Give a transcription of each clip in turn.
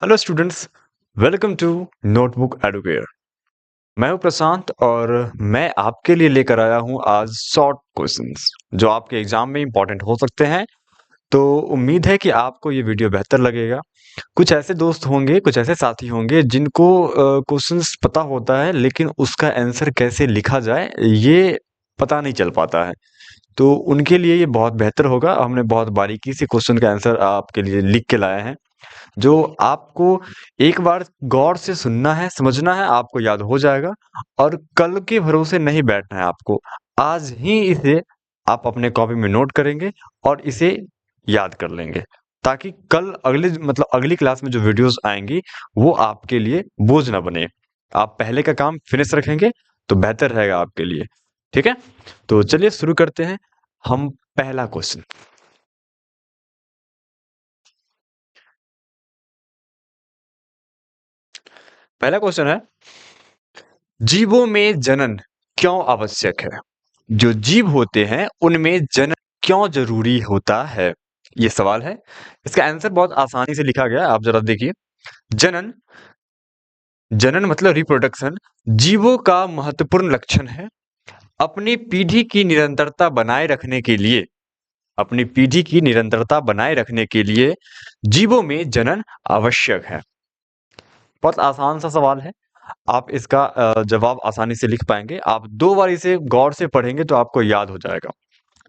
Hello students, welcome to notebook Educare. मैं हूं प्रशांत और मैं आपके लिए लेकर आया हूं आज शॉर्ट क्वेश्चंस जो आपके एग्जाम में इंपॉर्टेंट हो सकते हैं। तो उम्मीद है कि आपको ये वीडियो बेहतर लगेगा। कुछ ऐसे दोस्त होंगे, कुछ ऐसे साथी होंगे जिनको क्वेश्चंस पता होता है लेकिन उसका आंसर कैसे लिखा जाए ये पता नहीं चल पाता है। तो उनके लिए ये बहुत बेहतर होगा। हमने बहुत बारीकी से क्वेश्चन का आंसर आपके लिए लिख के लाए हैं, जो आपको एक बार गौर से सुनना है, समझना है, आपको याद हो जाएगा। और कल के भरोसे नहीं बैठना है आपको। आज ही इसे आप अपने कॉपी में नोट करेंगे और इसे याद कर लेंगे, ताकि कल अगली क्लास में जो वीडियोस आएंगी वो आपके लिए बोझ ना बने। आप पहले का काम फिनिश रखेंगे तो बेहतर रहेगा आपके लिए। ठीक है, तो चलिए शुरू करते हैं। हम पहला क्वेश्चन पहला क्वेश्चन है, जीवों में जनन क्यों आवश्यक है? जो जीव होते हैं उनमें जनन क्यों जरूरी होता है? ये सवाल है। इसका आंसर बहुत आसानी से लिखा गया है, आप जरा देखिए। जनन जनन मतलब रिप्रोडक्शन जीवों का महत्वपूर्ण लक्षण है। अपनी पीढ़ी की निरंतरता बनाए रखने के लिए अपनी पीढ़ी की निरंतरता बनाए रखने के लिए जीवों में जनन आवश्यक है। बहुत आसान सा सवाल है। आप इसका जवाब आसानी से लिख पाएंगे। आप दो बार इसे गौर से पढ़ेंगे तो आपको याद हो जाएगा।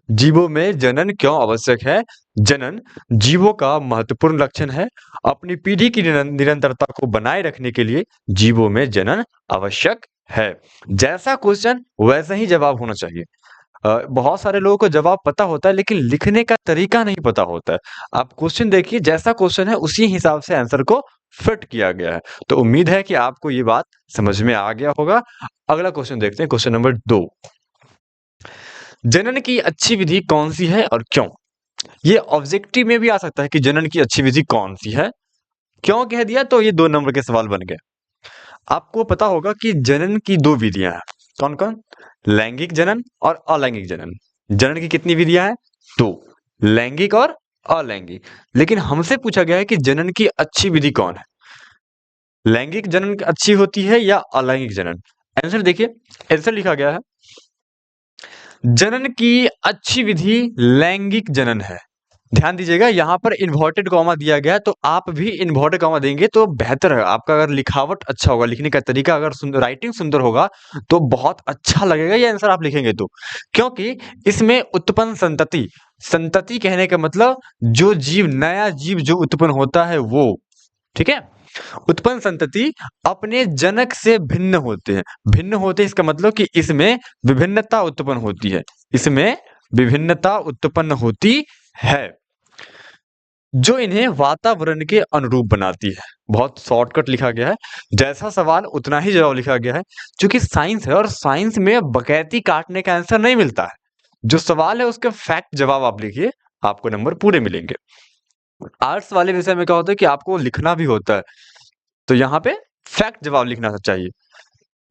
जीवों में जनन क्यों आवश्यक है? जनन जीवों का महत्वपूर्ण लक्षण है। अपनी पीढ़ी की निरंतरता को बनाए रखने के लिए जीवों में जनन आवश्यक है। जैसा क्वेश्चन वैसा ही जवाब होना चाहिए। बहुत सारे लोगों को जवाब पता होता है लेकिन लिखने का तरीका नहीं पता होता है। आप क्वेश्चन देखिए, जैसा क्वेश्चन है उसी हिसाब से आंसर को फिट किया गया है। तो उम्मीद है कि आपको ये बात समझ में आ गया होगा। अगला क्वेश्चन देखते हैं, क्वेश्चन नंबर 2। जनन की अच्छी विधि कौन सी है और क्यों? ये ऑब्जेक्टिव में भी आ सकता है कि जनन की अच्छी विधि कौन सी है। क्यों कह दिया तो ये 2 नंबर के सवाल बन गए। आपको पता होगा कि जनन की 2 विधियां हैं। कौन कौन? लैंगिक जनन और अलैंगिक जनन। जनन की कितनी विधियां हैं? 2, लैंगिक और अलैंगिक। लेकिन हमसे पूछा गया है कि जनन की अच्छी विधि कौन है, लैंगिक जनन अच्छी होती है या अलैंगिक जनन? आंसर देखिए, आंसर लिखा गया है, जनन की अच्छी विधि लैंगिक जनन है। ध्यान दीजिएगा, यहाँ पर इन्वर्टेड कॉमा दिया गया है तो आप भी इन्वर्टेड कॉमा देंगे तो बेहतर है। आपका अगर लिखावट अच्छा होगा, लिखने का तरीका अगर राइटिंग सुंदर होगा तो बहुत अच्छा लगेगा ये आंसर आप लिखेंगे तो। क्योंकि इसमें उत्पन्न संतति, संतति कहने का मतलब जो जीव, नया जीव जो उत्पन्न होता है वो, ठीक है। उत्पन्न संतति अपने जनक से भिन्न होते हैं। भिन्न होते हैं इसका मतलब कि इसमें विभिन्नता उत्पन्न होती है। इसमें विभिन्नता उत्पन्न होती है जो इन्हें वातावरण के अनुरूप बनाती है। बहुत शॉर्टकट लिखा गया है। जैसा सवाल उतना ही जवाब लिखा गया है। क्योंकि साइंस है और साइंस में बकैती काटने का आंसर नहीं मिलता है। जो सवाल है उसके फैक्ट जवाब आप लिखिए, आपको नंबर पूरे मिलेंगे। आर्ट्स वाले विषय में क्या होता है कि आपको लिखना भी होता है, तो यहाँ पे फैक्ट जवाब लिखना चाहिए।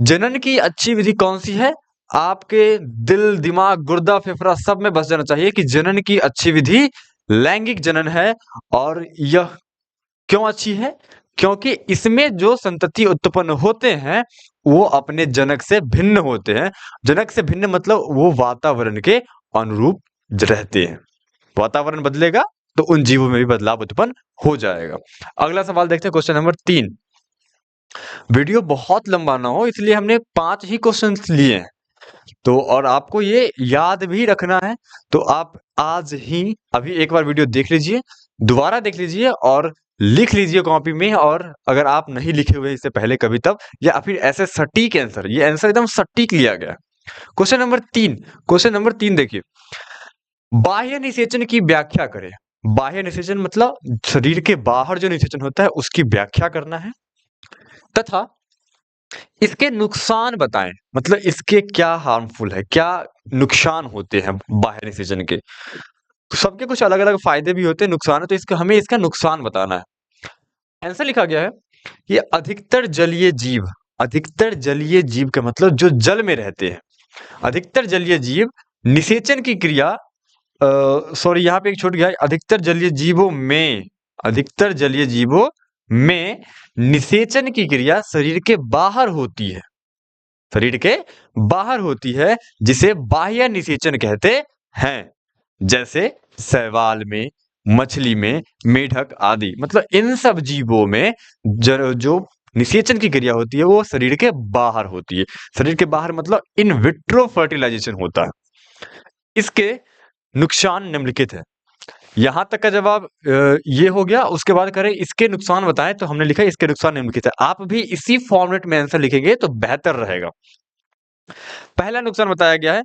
जनन की अच्छी विधि कौन सी है? आपके दिल, दिमाग, गुर्दा, फेफड़ा सब में बस जाना चाहिए कि जनन की अच्छी विधि लैंगिक जनन है। और यह क्यों अच्छी है? क्योंकि इसमें जो संतति उत्पन्न होते हैं वो अपने जनक से भिन्न होते हैं। जनक से भिन्न मतलब वो वातावरण के अनुरूप रहते हैं। वातावरण बदलेगा तो उन जीवों में भी बदलाव उत्पन्न हो जाएगा। अगला सवाल देखते हैं, क्वेश्चन नंबर 3। वीडियो बहुत लंबा ना हो इसलिए हमने 5 ही क्वेश्चन लिए हैं। तो और आपको ये याद भी रखना है, तो आप आज ही अभी एक बार वीडियो देख लीजिए, दोबारा देख लीजिए और लिख लीजिए कॉपी में। और अगर आप नहीं लिखे हुए इससे पहले कभी, तब या फिर ऐसे सटीक आंसर, ये आंसर एकदम सटीक लिया गया है। क्वेश्चन नंबर 3 देखिए, बाह्य निषेचन की व्याख्या करें। बाह्य निषेचन मतलब शरीर के बाहर जो निषेचन होता है उसकी व्याख्या करना है, तथा इसके नुकसान बताएं। मतलब इसके क्या हार्मफुल है, क्या नुकसान होते हैं बाह्य निषेचन के। तो सबके कुछ अलग अलग फायदे भी होते हैं, नुकसान है, तो इसका हमें इसका नुकसान बताना है। आंसर लिखा गया है, ये अधिकतर जलीय जीव, अधिकतर जलीय जीव का मतलब जो जल में रहते हैं, अधिकतर जलीय जीव निषेचन की क्रिया, सॉरी यहाँ पे एक छूट गया है, अधिकतर जलीय जीवों में, अधिकतर जलीय जीवों में निषेचन की क्रिया शरीर के बाहर होती है, शरीर के बाहर होती है, जिसे बाह्य निषेचन कहते हैं। जैसे शैवाल में, मछली में, मेढक आदि। मतलब इन सब जीवों में जो निषेचन की क्रिया होती है वो शरीर के बाहर होती है। शरीर के बाहर मतलब इन विट्रो फर्टिलाइजेशन होता है। इसके नुकसान निम्नलिखित है। यहां तक का जवाब ये हो गया। उसके बाद करें इसके नुकसान बताएं, तो हमने लिखा है इसके नुकसान निम्नलिखित है। आप भी इसी फॉर्मेट में आंसर लिखेंगे तो बेहतर रहेगा। पहला नुकसान बताया गया है,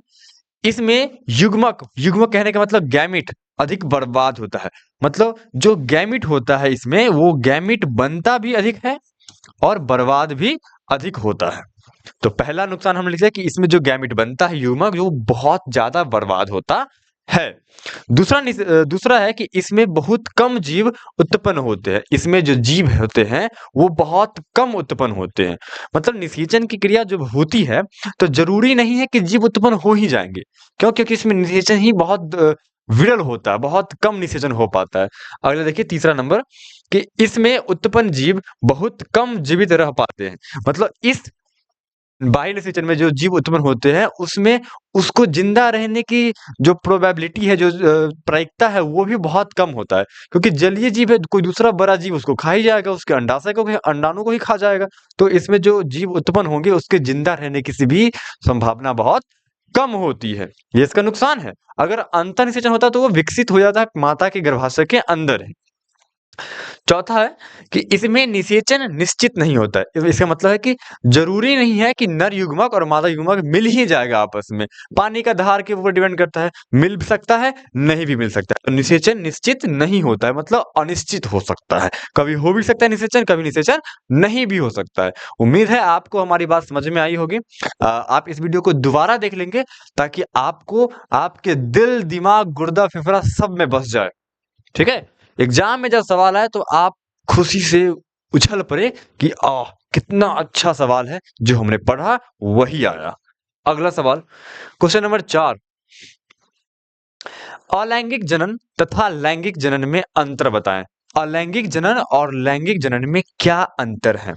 इसमें युग्मक, युग्मक कहने का मतलब गैमिट, अधिक बर्बाद होता है। मतलब जो गैमिट होता है इसमें, वो गैमिट बनता भी अधिक है और बर्बाद भी अधिक होता है। तो पहला नुकसान हमने लिखा है कि इसमें जो गैमिट बनता है युग्मक, जो बहुत ज्यादा बर्बाद होता है। दूसरा है कि इसमें बहुत कम जीव उत्पन्न होते हैं। इसमें जो जीव होते हैं वो बहुत कम उत्पन्न होते हैं। मतलब निषेचन की क्रिया जब होती है तो जरूरी नहीं है कि जीव उत्पन्न हो ही जाएंगे। क्यों? क्योंकि इसमें निषेचन ही बहुत विरल होता है, बहुत कम निषेचन हो पाता है। अगला देखिए तीसरा नंबर, कि इसमें उत्पन्न जीव बहुत कम जीवित रह पाते हैं। मतलब इस बाह्य निषेचन में जो जीव उत्पन्न होते हैं उसमें उसको जिंदा रहने की जो प्रोबेबिलिटी है, जो प्रायिकता है, वो भी बहुत कम होता है। क्योंकि जलीय जीव है, कोई दूसरा बड़ा जीव उसको खा ही जाएगा, उसके अंडाशय को, अंडाणु को ही खा जाएगा। तो इसमें जो जीव उत्पन्न होंगे उसके जिंदा रहने की भी संभावना बहुत कम होती है। ये इसका नुकसान है। अगर अंतः निषेचन होता तो वो विकसित हो जाता है माता के गर्भाशय के अंदर है। चौथा है कि इसमें निषेचन निश्चित नहीं होता है। इसका मतलब है कि जरूरी नहीं है कि नर युग्मक और मादा युग्मक मिल ही जाएगा आपस में। पानी का धार के ऊपर डिपेंड करता है, मिल भी सकता है, नहीं भी मिल सकता है। तो निषेचन निश्चित नहीं होता है, मतलब अनिश्चित हो सकता है। कभी हो भी सकता है निषेचन, कभी निषेचन नहीं भी हो सकता है। उम्मीद है आपको हमारी बात समझ में आई होगी। आप इस वीडियो को दोबारा देख लेंगे ताकि आपको आपके दिल, दिमाग, गुर्दा, फेफड़ा सब में बस जाए। ठीक है? एग्जाम में जब सवाल आए तो आप खुशी से उछल पड़े कि कितना अच्छा सवाल है, जो हमने पढ़ा वही आया। अगला सवाल, क्वेश्चन नंबर 4, अलैंगिक जनन तथा लैंगिक जनन में अंतर बताएं। अलैंगिक जनन और लैंगिक जनन में क्या अंतर है?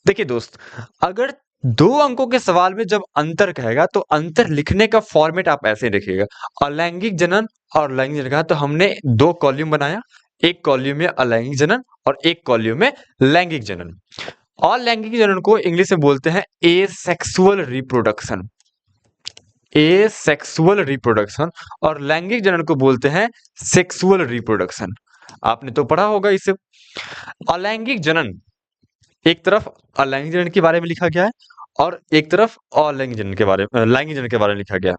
देखिए दोस्त, अगर 2 अंकों के सवाल में जब अंतर कहेगा तो अंतर लिखने का फॉर्मेट आप ऐसे लिखिएगा। अलैंगिक जनन और लैंगिक जनन कहा तो हमने 2 कॉलम बनाया, एक कॉलम में अलैंगिक जनन और एक कॉलम में लैंगिक जनन। अलैंगिक जनन को इंग्लिश में बोलते हैं एसेक्सुअल रिप्रोडक्शन, एसेक्सुअल रिप्रोडक्शन, और लैंगिक जनन को बोलते हैं सेक्सुअल रिप्रोडक्शन। आपने तो पढ़ा होगा इसे। अलैंगिक जनन, एक तरफ अलैंगिक जनन के बारे में लिखा गया है और एक तरफ अलैंगिक जनन के बारे में, लैंगिक जनन के बारे में लिखा गया है।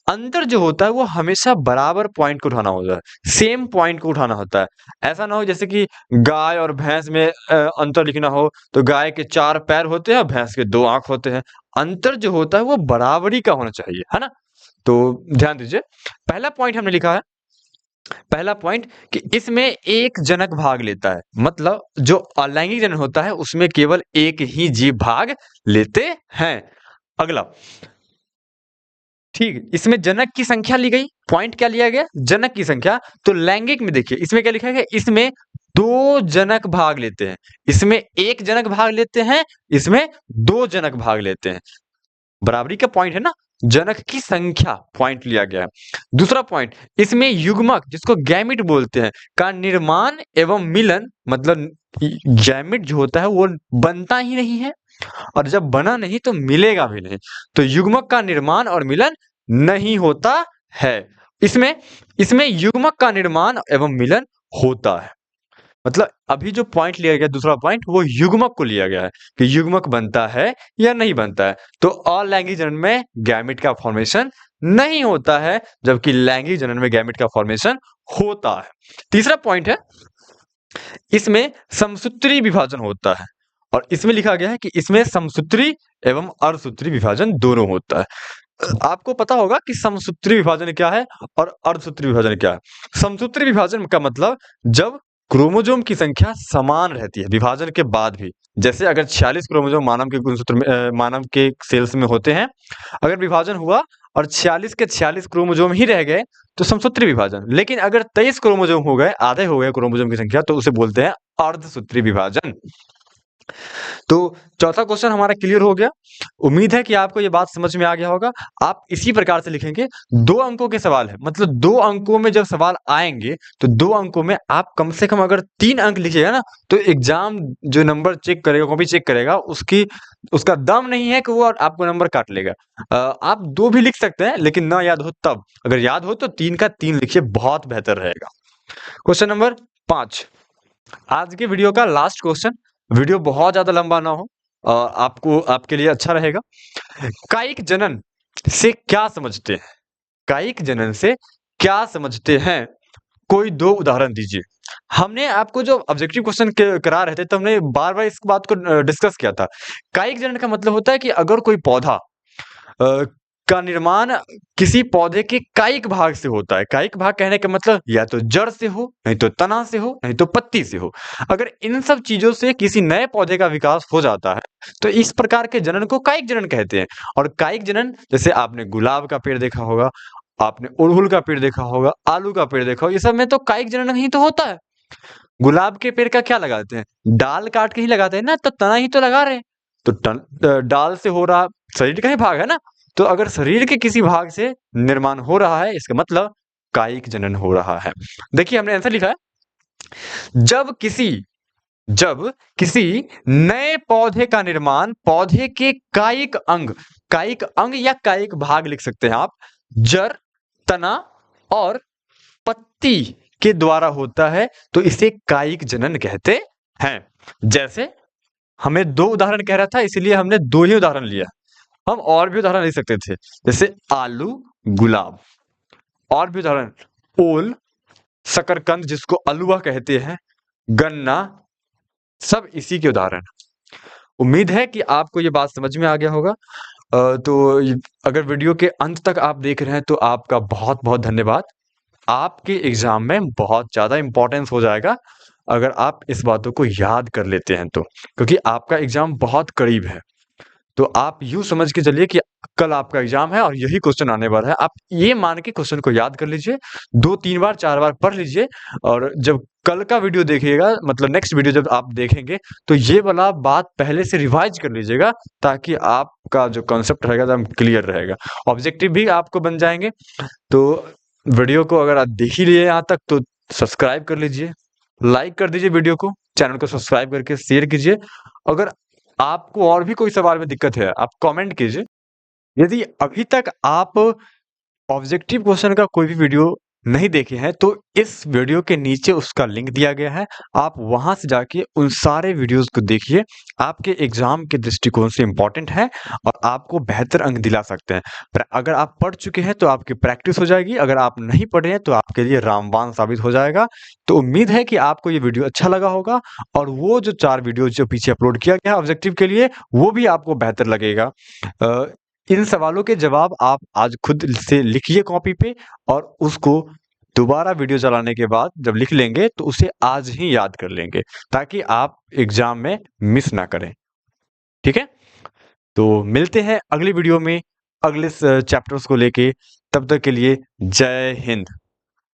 अंतर जो होता है वो हमेशा बराबर पॉइंट को उठाना होता है, सेम पॉइंट को उठाना होता है। ऐसा ना हो जैसे कि गाय और भैंस में अंतर लिखना हो तो गाय के 4 पैर होते हैं, भैंस के 2 आंख होते हैं। अंतर जो होता है वो बराबरी का होना चाहिए, है ना? तो ध्यान दीजिए, पहला पॉइंट हमने लिखा है, पहला पॉइंट कि इसमें एक जनक भाग लेता है। मतलब जो अलैंगिक जनन होता है उसमें केवल एक ही जीव भाग लेते हैं। अगला, ठीक, इसमें जनक की संख्या ली गई। पॉइंट क्या लिया गया? जनक की संख्या। तो लैंगिक में देखिए इसमें क्या लिखा गया? इसमें 2 जनक भाग लेते हैं। इसमें 1 जनक भाग लेते हैं, इसमें 2 जनक भाग लेते हैं। बराबरी का पॉइंट है ना, जनक की संख्या पॉइंट लिया गया है। दूसरा पॉइंट, इसमें युग्मक, जिसको गैमिट बोलते हैं, का निर्माण एवं मिलन, मतलब गैमिट जो होता है वो बनता ही नहीं है, और जब बना नहीं तो मिलेगा भी नहीं। तो युग्मक का निर्माण और मिलन नहीं होता है। इसमें इसमें युग्मक का निर्माण एवं मिलन होता है। मतलब अभी जो पॉइंट लिया गया, दूसरा पॉइंट, वो युग्मक को लिया गया है कि युग्मक बनता है या नहीं बनता है। तो अलैंगिक जनन में गैमेट का फॉर्मेशन नहीं होता है, जबकि लैंगिक जनन में गैमेट का फॉर्मेशन होता है। तीसरा पॉइंट है, इसमें समसूत्री विभाजन होता है, और इसमें लिखा गया है कि इसमें समसूत्री एवं अर्धसूत्री विभाजन दोनों होता है। आपको पता होगा कि समसूत्री विभाजन क्या है और अर्धसूत्री विभाजन क्या है। समसूत्री विभाजन का मतलब जब क्रोमोसोम की संख्या समान रहती है विभाजन के बाद भी। जैसे अगर 46 क्रोमोसोम मानव के गुणसूत्र में, मानव के सेल्स में होते हैं, अगर विभाजन हुआ और 46 के 46 क्रोमोसोम ही रह गए तो समसूत्री विभाजन। लेकिन अगर 23 क्रोमोसोम हो गए, आधे हो गए क्रोमोसोम की संख्या, तो उसे बोलते हैं अर्धसूत्री विभाजन। तो चौथा क्वेश्चन हमारा क्लियर हो गया। उम्मीद है कि आपको ये बात समझ में आ गया होगा। आप इसी प्रकार से लिखेंगे। 2 अंकों के सवाल है, मतलब 2 अंकों में जब सवाल आएंगे तो 2 अंकों में आप कम से कम अगर 3 अंक लिखिएगा ना, तो एग्जाम जो नंबर चेक करेगा, कॉपी चेक करेगा, उसका दम नहीं है कि वो आपको नंबर काट लेगा। आप 2 भी लिख सकते हैं, लेकिन ना याद हो तब। अगर याद हो तो 3 का 3 लिखिए, बहुत बेहतर रहेगा। क्वेश्चन नंबर 5, आज के वीडियो का लास्ट क्वेश्चन। वीडियो बहुत ज्यादा लंबा ना हो, आपको आपके लिए अच्छा रहेगा। कायिक जनन से क्या समझते हैं? कायिक जनन से क्या समझते हैं? कोई 2 उदाहरण दीजिए। हमने आपको जो ऑब्जेक्टिव क्वेश्चन करा रहे थे, तो हमने बार-बार इस बात को डिस्कस किया था। कायिक जनन का मतलब होता है कि अगर कोई पौधा का निर्माण किसी पौधे के कायिक भाग से होता है। कायिक भाग कहने का मतलब या तो जड़ से हो, नहीं तो तना से हो, नहीं तो पत्ती से हो। अगर इन सब चीजों से किसी नए पौधे का विकास हो जाता है, तो इस प्रकार के जनन को कायिक जनन कहते हैं। और कायिक जनन, जैसे आपने गुलाब का पेड़ देखा होगा, आपने अड़हुल का पेड़ देखा होगा, आलू का पेड़ देखा होगा, ये सब में तो कायिक जनन ही तो होता है। गुलाब के पेड़ का क्या लगाते हैं? डाल काट के ही लगाते हैं ना, तो तना ही तो लगा रहे हैं। तो डाल से हो रहा शरीर का ही भाग है ना। तो अगर शरीर के किसी भाग से निर्माण हो रहा है, इसका मतलब कायिक जनन हो रहा है। देखिए हमने आंसर लिखा है, जब किसी नए पौधे का निर्माण पौधे के कायिक अंग या कायिक भाग लिख सकते हैं आप, जड़, तना और पत्ती के द्वारा होता है, तो इसे कायिक जनन कहते हैं। जैसे हमें 2 उदाहरण कह रहा था, इसलिए हमने 2 ही उदाहरण लिया। हम और भी उदाहरण ले सकते थे, जैसे आलू, गुलाब। और भी उदाहरण, ओल, शकरकंद जिसको अलुआ कहते हैं, गन्ना, सब इसी के उदाहरण। उम्मीद है कि आपको ये बात समझ में आ गया होगा। तो अगर वीडियो के अंत तक आप देख रहे हैं तो आपका बहुत-बहुत धन्यवाद। आपके एग्जाम में बहुत ज़्यादा इम्पोर्टेंस हो जाएगा अगर आप इस बातों को याद कर लेते हैं तो, क्योंकि आपका एग्जाम बहुत करीब है। तो आप यूँ समझ के चलिए कि कल आपका एग्जाम है और यही क्वेश्चन आने वाला है। आप ये मान के क्वेश्चन को याद कर लीजिए, 2-3 बार 4 बार पढ़ लीजिए, और जब कल का वीडियो देखिएगा, मतलब नेक्स्ट वीडियो जब आप देखेंगे, तो ये वाला बात पहले से रिवाइज कर लीजिएगा, ताकि आपका जो कॉन्सेप्ट रहेगा एकदम क्लियर रहेगा। ऑब्जेक्टिव भी आपको बन जाएंगे। तो वीडियो को अगर आप देख ही लिए यहाँ तक, तो सब्सक्राइब कर लीजिए, लाइक कर दीजिए वीडियो को, चैनल को सब्सक्राइब करके शेयर कीजिए। अगर आपको और भी कोई सवाल में दिक्कत है, आप कमेंट कीजिए। यदि अभी तक आप ऑब्जेक्टिव क्वेश्चन का कोई भी वीडियो नहीं देखे हैं, तो इस वीडियो के नीचे उसका लिंक दिया गया है, आप वहां से जाके उन सारे वीडियोस को देखिए। आपके एग्जाम के दृष्टिकोण से इम्पोर्टेंट है और आपको बेहतर अंक दिला सकते हैं। पर अगर आप पढ़ चुके हैं तो आपकी प्रैक्टिस हो जाएगी, अगर आप नहीं पढ़े हैं तो आपके लिए रामबाण साबित हो जाएगा। तो उम्मीद है कि आपको ये वीडियो अच्छा लगा होगा, और वो जो 4 वीडियो जो पीछे अपलोड किया गया है ऑब्जेक्टिव के लिए, वो भी आपको बेहतर लगेगा। इन सवालों के जवाब आप आज खुद से लिखिए कॉपी पे, और उसको दोबारा वीडियो चलाने के बाद जब लिख लेंगे तो उसे आज ही याद कर लेंगे, ताकि आप एग्जाम में मिस ना करें। ठीक है, तो मिलते हैं अगली वीडियो में अगले चैप्टर्स को लेके। तब तक के लिए जय हिंद।